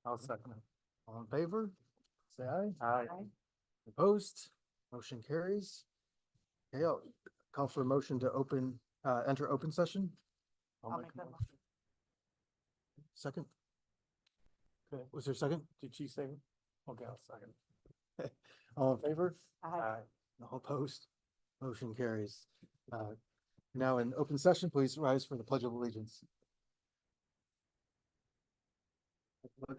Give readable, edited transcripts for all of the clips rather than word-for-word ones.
I'll second it. All in favor? Say aye. Aye. Opposed? Motion carries. Okay, I'll call for a motion to enter open session. I'll make that motion. Second? Okay, was there a second? Did she say? Okay, I'll second. All in favor? Aye. All opposed? Motion carries. Now in open session, please rise for the Pledge of Allegiance.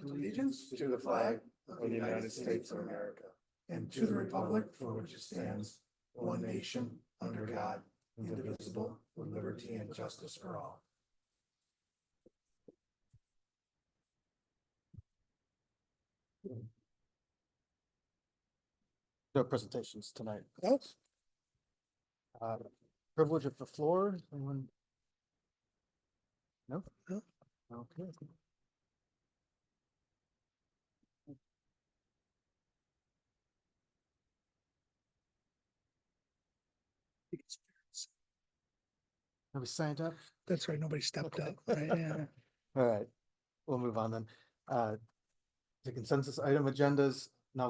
Allegiance to the flag of the United States of America and to the republic for which it stands, one nation, under God, indivisible, with liberty and justice for all. No presentations tonight. Yes. Privilege of the floor, anyone? No? No. Okay. Have we signed up? That's right, nobody stepped up, right? Yeah. All right, we'll move on then. The consensus item agendas, now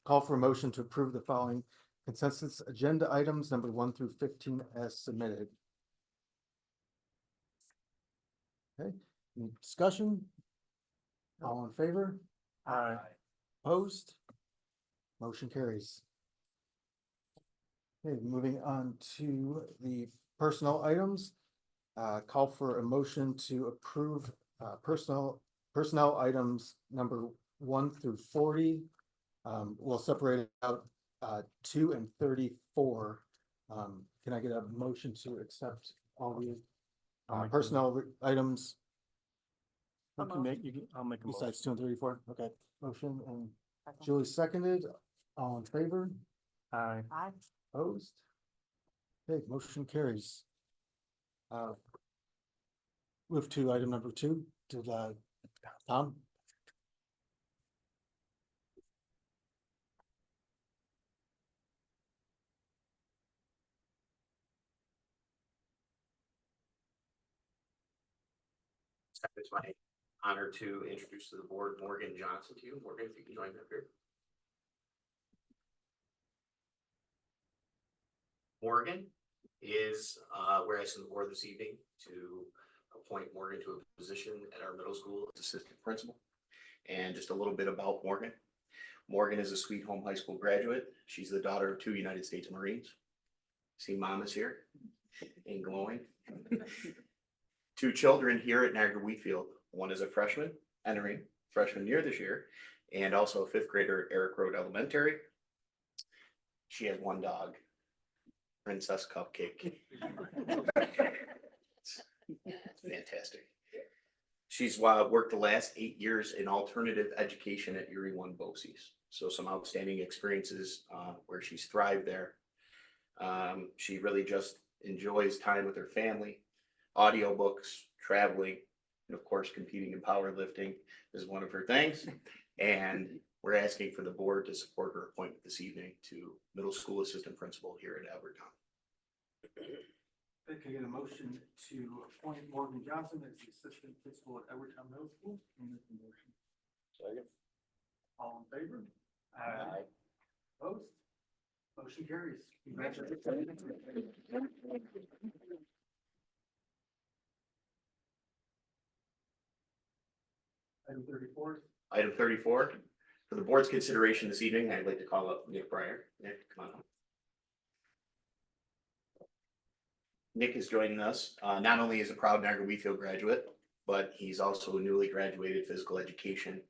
call for a motion to approve the following consensus agenda items, number 1 through 15 as submitted. Okay, any discussion? All in favor? Aye. Opposed? Motion carries. Okay, moving on to the personnel items. Call for a motion to approve personnel items number 1 through 40. We'll separate it out 2 and 34. Can I get a motion to accept all the personnel items I'll make a motion. besides 2 and 34? Okay, motion and Julie seconded. All in favor? Aye. Aye. Opposed? Okay, motion carries. Move to item number 2 to the Tom. It's my honor to introduce to the board Morgan Johnson to you. Morgan, if you can join me up here. Morgan is, we're asking the board this evening to appoint Morgan to a position at our middle school as assistant principal. And just a little bit about Morgan. Morgan is a Sweet Home High School graduate. She's the daughter of 2 United States Marines. See, mom is here and glowing. 2 children here at Niagara Wheatfield. One is a freshman, entering freshman year this year, and also a 5th grader at Eric Road Elementary. She has 1 dog, Princess Cupcake. It's fantastic. She's worked the last 8 years in alternative education at Erie One BOCES. So some outstanding experiences where she's thrived there. She really just enjoys time with her family. Audiobooks, traveling, and of course, competing in powerlifting is one of her things. And we're asking for the board to support her appointment this evening to middle school assistant principal here at Edwardtown. Can I get a motion to appoint Morgan Johnson as the assistant principal at Edwardtown Middle School? Second. All in favor? Aye. Opposed? Motion carries. Congratulations. Item 34. Item 34, for the board's consideration this evening, I'd like to call up Nick Breyer. Nick, come on up. Nick is joining us. Not only is a proud Niagara Wheatfield graduate, but he's also a newly graduated physical education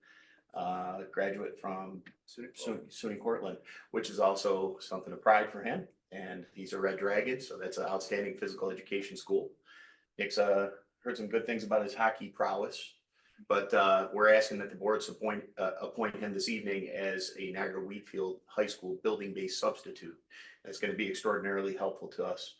graduate from SUNY Cortland, which is also something of pride for him. And he's a Red Dragon, so that's an outstanding physical education school. Nick's heard some good things about his hockey prowess. But we're asking that the board appoint him this evening as a Niagara Wheatfield High School building-based substitute. That's going to be extraordinarily helpful to us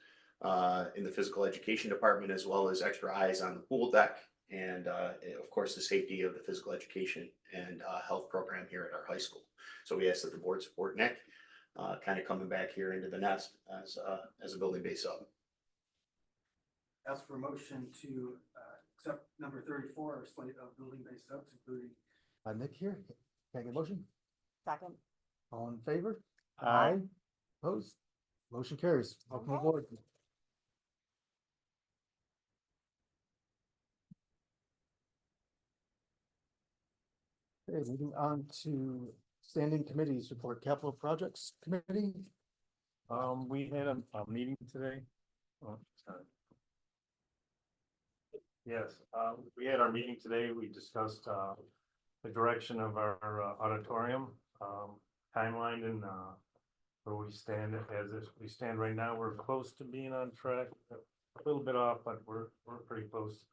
in the physical education department, as well as extra eyes on the pool deck, and of course the safety of the physical education and health program here at our high school. So we ask that the board support Nick, kind of coming back here into the nest as a building-based sub. Ask for a motion to accept number 34, our slate of building-based subs, including Nick here. Can I get a motion? Second. All in favor? Aye. Opposed? Motion carries. Welcome Okay. aboard. Okay, moving on to standing committees report, capital projects committee. We had a meeting today. Oh, sorry. Yes, we had our meeting today. We discussed, the direction of our auditorium, timeline and, where we stand we stand right now. We're close to being on track, a little bit off, but we're pretty close.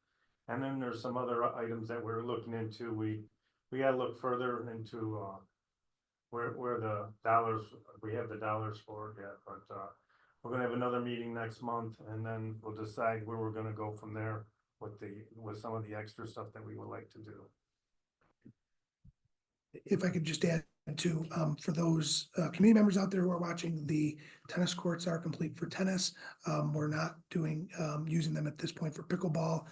And then there's some other items that we're looking into. We gotta look further into, where the dollars, we have the dollars for it yet, but, we're gonna have another meeting next month and then we'll decide where we're gonna go from there with some of the extra stuff that we would like to do. If I could just add to, for those community members out there who are watching, the tennis courts are complete for tennis. We're not doing, using them at this point for pickleball,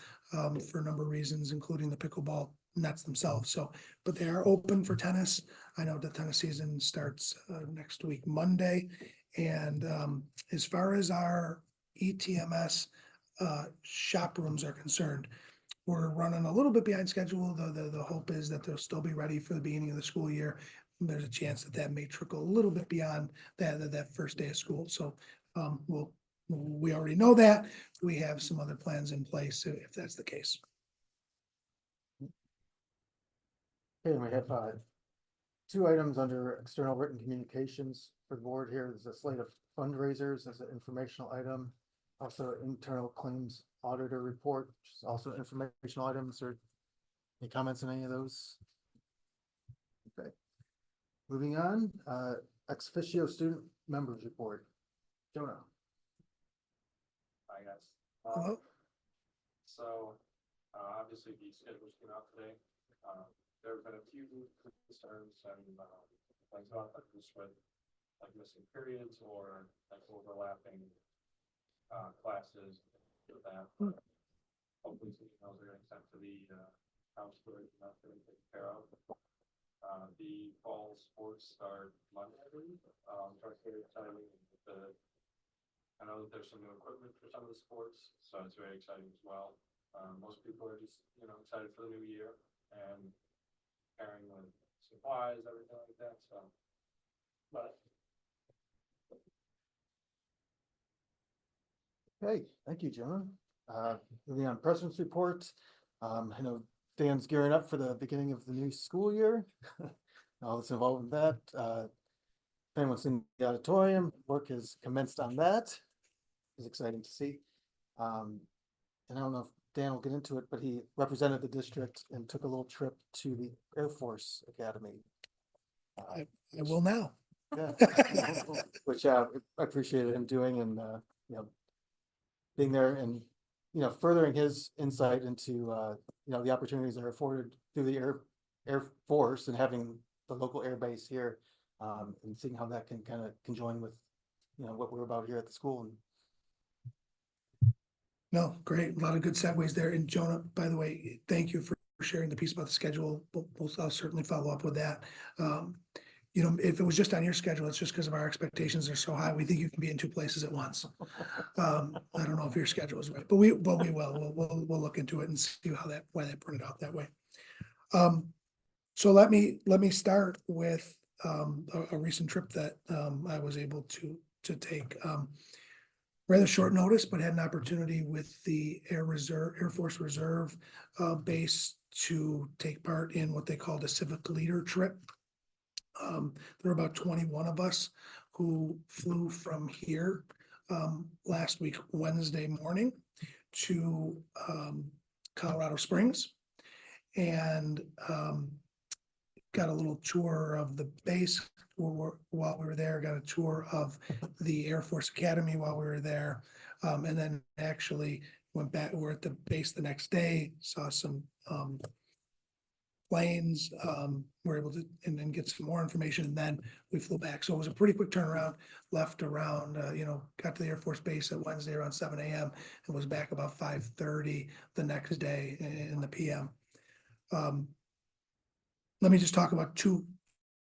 for a number of reasons, including the pickleball nets themselves. So, but they are open for tennis. I know the tennis season starts next week, Monday. And as far as our ETMS shop rooms are concerned, we're running a little bit behind schedule. The hope is that they'll still be ready for the beginning of the school year. There's a chance that that may trickle a little bit beyond that first day of school. So we already know that. We have some other plans in place if that's the case. Okay, we have two items under external written communications for the board here. There's a slate of fundraisers as an informational item. Also internal claims auditor report, which is also an informational items. Or any comments on any of those? Okay. Moving on, ex officio student members report. Jonah. Hi, guys. Hello? So, obviously the schedules came out today. There have been a few concerns and, things about that just with like missing periods or like overlapping, classes with that. Hopefully some emails are getting sent to the, counselors and that's getting taken care of. The fall sports start Monday, I believe. Start very exciting. I know that there's some new equipment for some of the sports, so it's very exciting as well. Most people are just, excited for the new year and pairing with supplies, everything like that, so. But Okay, thank you, Jonah. Moving on, president's report. I know Dan's gearing up for the beginning of the new school year. All that's involved with that. If anyone's in the auditorium, work has commenced on that. It's exciting to see. And I don't know if Dan will get into it, but he represented the district and took a little trip to the Air Force Academy. I will now. Yeah. Which I appreciated him doing and, being there and, furthering his insight into, the opportunities that are afforded through the Air Force and having the local air base here, and seeing how that can kind of conjoin with, what we're about here at the school. And No, great. A lot of good segues there. And Jonah, by the way, thank you for sharing the piece about the schedule. I'll certainly follow up with that. If it was just on your schedule, it's just because of our expectations are so high. We think you can be in two places at once. I don't know if your schedule is right, but we will. We'll look into it and see why that printed out that way. So let me start with a recent trip that I was able to take. Rather short notice, but had an opportunity with the Air Force Reserve base to take part in what they called a civic leader trip. There were about 21 of us who flew from here last week, Wednesday morning, to Colorado Springs, and got a little tour of the base while we were there, got a tour of the Air Force Academy while we were there, and then actually went back. We're at the base the next day, saw some planes, we're able to, and then get some more information, and then we flew back. So it was a pretty quick turnaround, left around, got to the Air Force Base at Wednesday around 7 a.m. and was back about 5:30 the next day in the PM. Let me just talk about two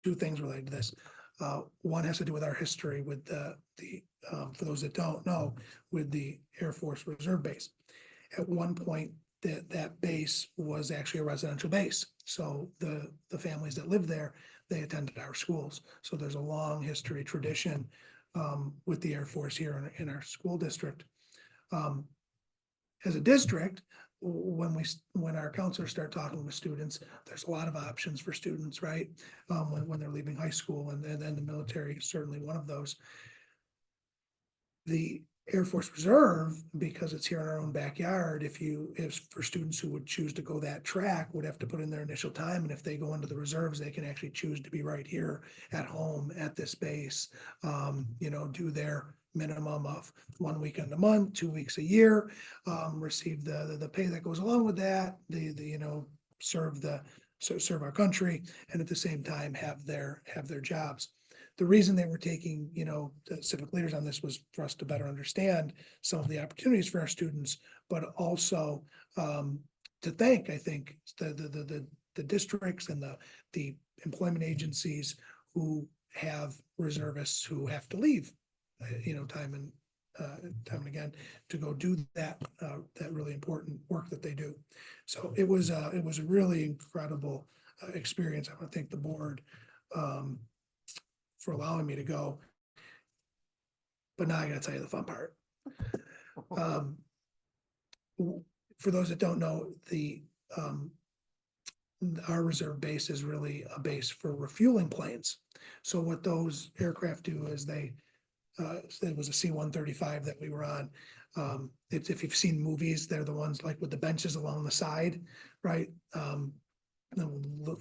things related to this. One has to do with our history with for those that don't know, with the Air Force Reserve Base. At one point, that base was actually a residential base. So the families that lived there, they attended our schools. So there's a long history, tradition with the Air Force here in our school district. As a district, when our counselors start talking with students, there's a lot of options for students, right? When they're leaving high school, and then the military is certainly one of those. The Air Force Reserve, because it's here in our own backyard, if for students who would choose to go that track, would have to put in their initial time. And if they go into the reserves, they can actually choose to be right here at home at this base, do their minimum of 1 weekend a month, 2 weeks a year, receive the pay that goes along with that, serve our country, and at the same time have their jobs. The reason they were taking, the civic leaders on this was for us to better understand some of the opportunities for our students, but also to thank, I think, the districts and the employment agencies who have reservists who have to leave, time and again to go do that really important work that they do. So it was a really incredible experience. I want to thank the board for allowing me to go. But now I gotta tell you the fun part. For those that don't know, our reserve base is really a base for refueling planes. So what those aircraft do is it was a C-135 that we were on. If you've seen movies, they're the ones like with the benches along the side, right? The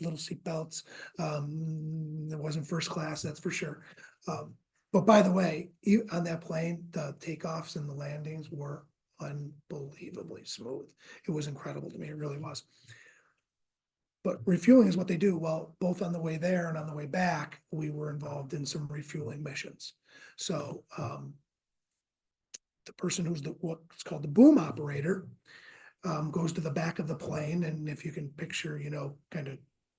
little seat belts. It wasn't first class, that's for sure. But by the way, on that plane, the takeoffs and the landings were unbelievably smooth. It was incredible to me. It really was. But refueling is what they do. Well, both on the way there and on the way back, we were involved in some refueling missions. So the person who's what's called the boom operator goes to the back of the plane, and if you can picture, kind of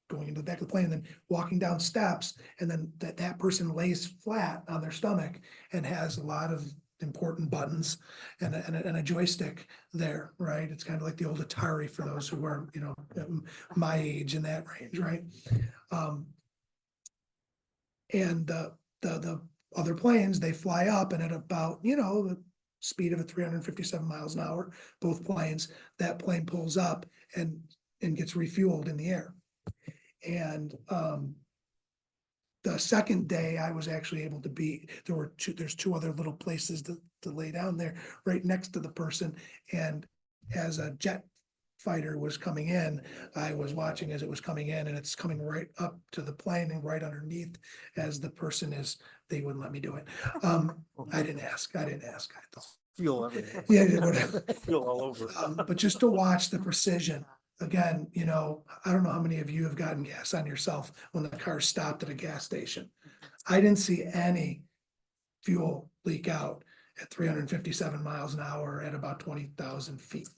going into the back of the plane and then walking down steps, and then that person lays flat on their stomach and has a lot of important buttons and a joystick there, right? It's kind of like the old Atari for those who are, my age in that range, right? And the other planes, they fly up, and at about, the speed of 357 miles an hour, both planes, that plane pulls up and gets refueled in the air. And the second day I was actually able to there's two other little places to lay down there right next to the person. And as a jet fighter was coming in, I was watching as it was coming in, and it's coming right up to the plane and right underneath as the person is, they wouldn't let me do it. I didn't ask. I Feel everything. Yeah, whatever. Feel all over. But just to watch the precision, again, I don't know how many of you have gotten gas on yourself when the car stopped at a gas station. I didn't see any fuel leak out at 357 miles an hour at about 20,000 feet.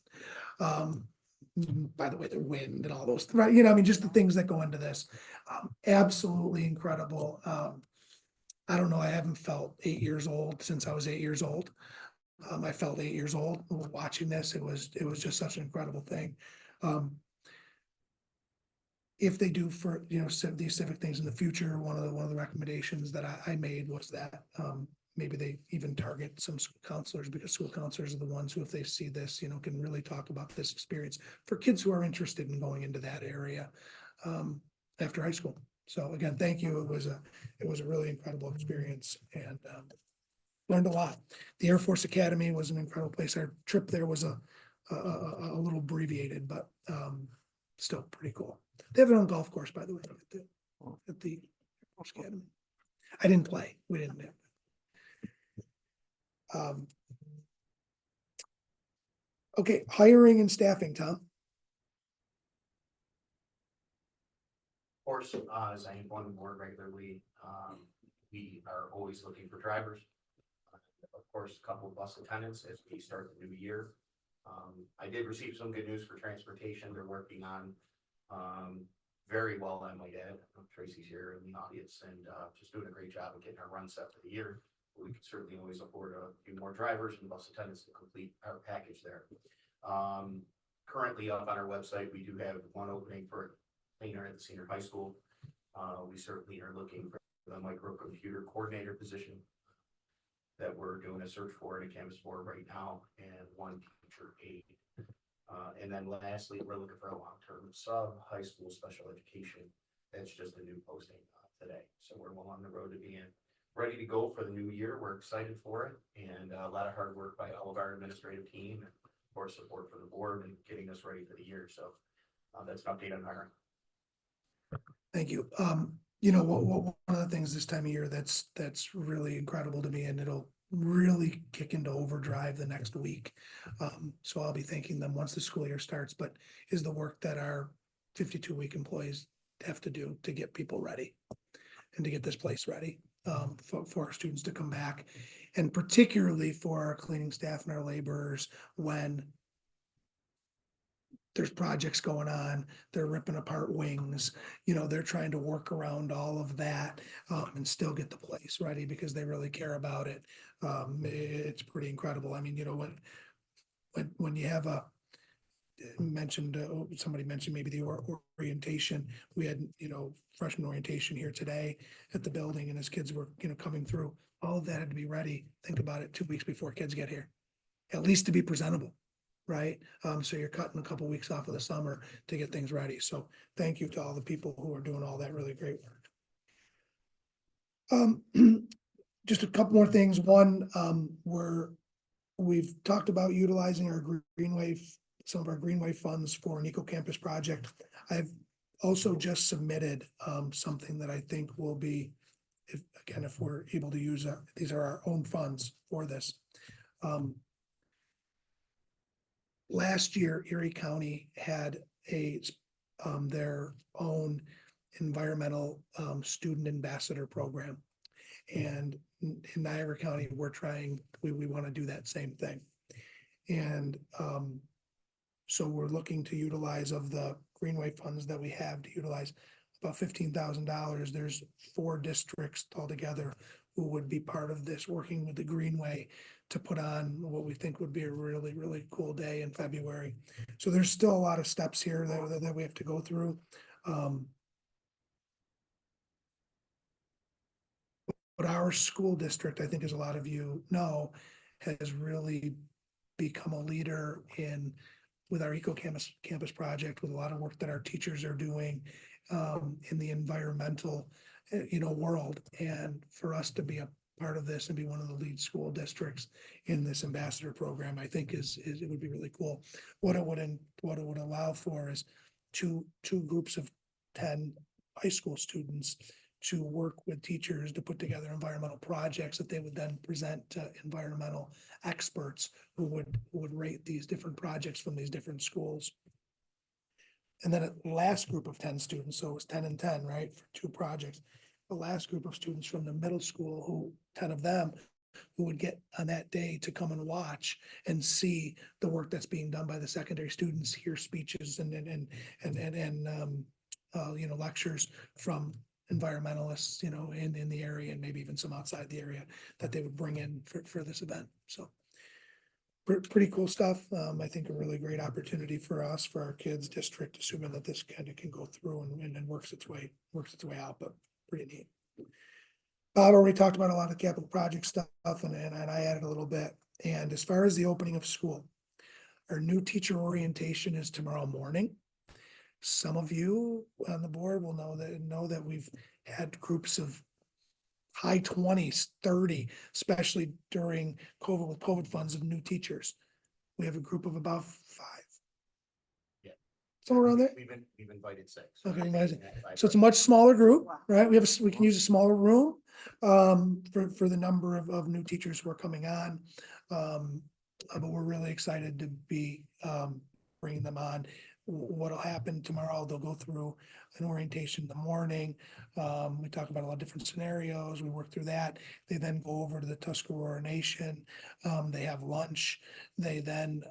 By the way, the wind and all those, right? Just the things that go into this. Absolutely incredible. I don't know, I haven't felt 8 years old since I was 8 years old. I felt 8 years old watching this. It was just such an incredible thing. If they do for, these civic things in the future, one of the recommendations that I made was that maybe they even target some school counselors, because school counselors are the ones who, if they see this, can really talk about this experience for kids who are interested in going into that area after high school. So again, thank you. It was a really incredible experience, and learned a lot. The Air Force Academy was an incredible place. Our trip there was a little abbreviated, but still pretty cool. They have their own golf course, by the way, at the Air Force Academy. I didn't play. We didn't have. Okay, hiring and staffing, Tom. course, as I inform the board regularly, we are always looking for drivers. Of course, a couple of bus attendants as we start the new year. I did receive some good news for transportation. They're working on, very well, I might add. Tracy's here in the audience and, just doing a great job of getting our run set for the year. We can certainly always afford a few more drivers and bus attendants to complete our package there. Currently up on our website, we do have one opening for a cleaner at the senior high school. We certainly are looking for the microcomputer coordinator position that we're doing a search for and a canvas for right now, and one teacher aide. And then lastly, we're looking for a long-term sub high school special education. That's just a new posting today. So we're well on the road to being ready to go for the new year. We're excited for it, and a lot of hard work by all of our administrative team and of course support for the board and getting us ready for the year. So that's an update on hiring. Thank you. You know, one of the things this time of year that's really incredible to me, and it'll really kick into overdrive the next week. So I'll be thanking them once the school year starts, but is the work that our 52-week employees have to do to get people ready and to get this place ready, for our students to come back. And particularly for our cleaning staff and our laborers when there's projects going on, they're ripping apart wings, you know, they're trying to work around all of that, and still get the place ready because they really care about it. It's pretty incredible. I mean, you know, when you have somebody mentioned maybe the orientation, we had, you know, freshman orientation here today at the building, and as kids were, you know, coming through, all of that had to be ready. Think about it, 2 weeks before kids get here, at least to be presentable. Right? So you're cutting a couple weeks off of the summer to get things ready. So thank you to all the people who are doing all that really great work. Just a couple more things. One, we've talked about utilizing our Greenway, some of our Greenway funds for an eco-campus project. I've also just submitted something that I think will be, if we're able to use, these are our own funds for this. Last year, Erie County had their own environmental student ambassador program. And in Niagara County, we want to do that same thing. And so we're looking to utilize of the Greenway funds that we have to utilize about $15,000. There's 4 districts altogether who would be part of this, working with the Greenway to put on what we think would be a really, really cool day in February. So there's still a lot of steps here that we have to go through. But our school district, I think as a lot of you know, has really become a leader with our eco-campus project, with a lot of work that our teachers are doing in the environmental, world. And for us to be a part of this and be one of the lead school districts in this ambassador program, I think it would be really cool. What it would allow for is two groups of 10 high school students to work with teachers to put together environmental projects that they would then present to environmental experts who would rate these different projects from these different schools. And then a last group of 10 students, so it was 10 and 10, right, for 2 projects. The last group of students from the middle school, 10 of them, who would get on that day to come and watch and see the work that's being done by the secondary students, hear speeches and lectures from environmentalists, in the area, and maybe even some outside the area that they would bring in for this event. So pretty cool stuff. I think a really great opportunity for us, for our kids district, assuming that this kind of can go through and works its way out, but pretty neat. Bob already talked about a lot of capital project stuff, and I added a little bit. And as far as the opening of school, our new teacher orientation is tomorrow morning. Some of you on the board will know that we've had groups of high 20s, 30, especially during COVID, with COVID funds, of new teachers. We have a group of about 5. Yeah. Somewhere around there. We've invited 6. Okay, amazing. So it's a much smaller group, right? We can use a smaller room for the number of new teachers who are coming on. But we're really excited to be bringing them on. what'll happen tomorrow, they'll go through an orientation in the morning. We talk about a lot of different scenarios, we work through that. They then go over to the Tuscarora Nation. They have lunch. They then,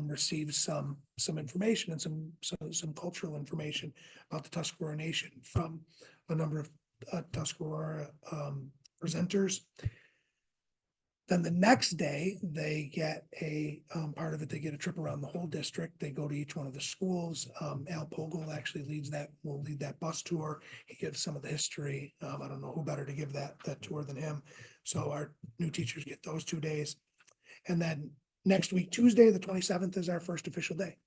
receive some information and some cultural information about the Tuscarora Nation from a number of Tuscarora presenters. Then the next day, they get a part of it, they get a trip around the whole district. They go to each one of the schools. Al Pogel actually will lead that bus tour. He gives some of the history. I don't know who better to give that tour than him. So our new teachers get those 2 days. And then next week, Tuesday, the 27th is our first official day.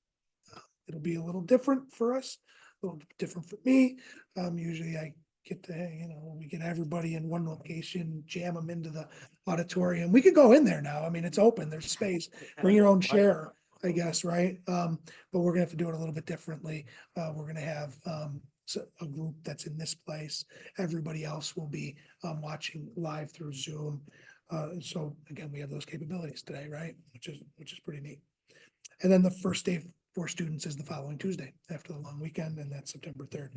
It'll be a little different for us, a little different for me. Usually I get to, we get everybody in one location, jam them into the auditorium. We could go in there now. I mean, it's open, there's space. Bring your own chair, I guess, right? But we're gonna have to do it a little bit differently. We're gonna have a group that's in this place. Everybody else will be watching live through Zoom. So again, we have those capabilities today, right? Which is pretty neat. And then the first day for students is the following Tuesday after the long weekend, and that's September 3rd.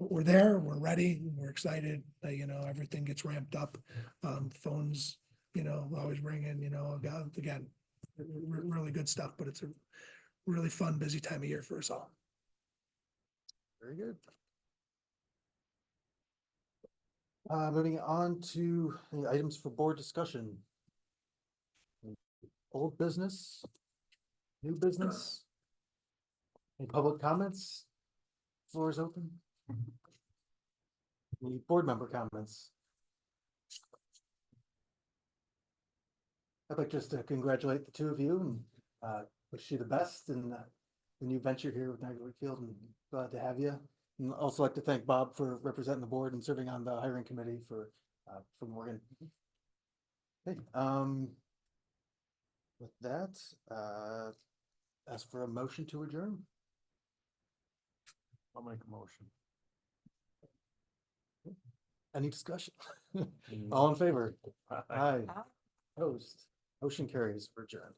We're there, we're ready, we're excited, everything gets ramped up. Phones, always ringing, again, really good stuff, but it's a really fun, busy time of year for us all. Very good. Moving on to the items for board discussion. Old business, new business. Any public comments? Floor is open. Any board member comments? I'd like just to congratulate the two of you and wish you the best in the new venture here with Niagara Wakefield, and glad to have you. And also like to thank Bob for representing the board and serving on the hiring committee for Morgan. Okay, with that, ask for a motion to adjourn. I'll make a motion. Any discussion? All in favor? Aye. Opposed? Motion carries for adjourn.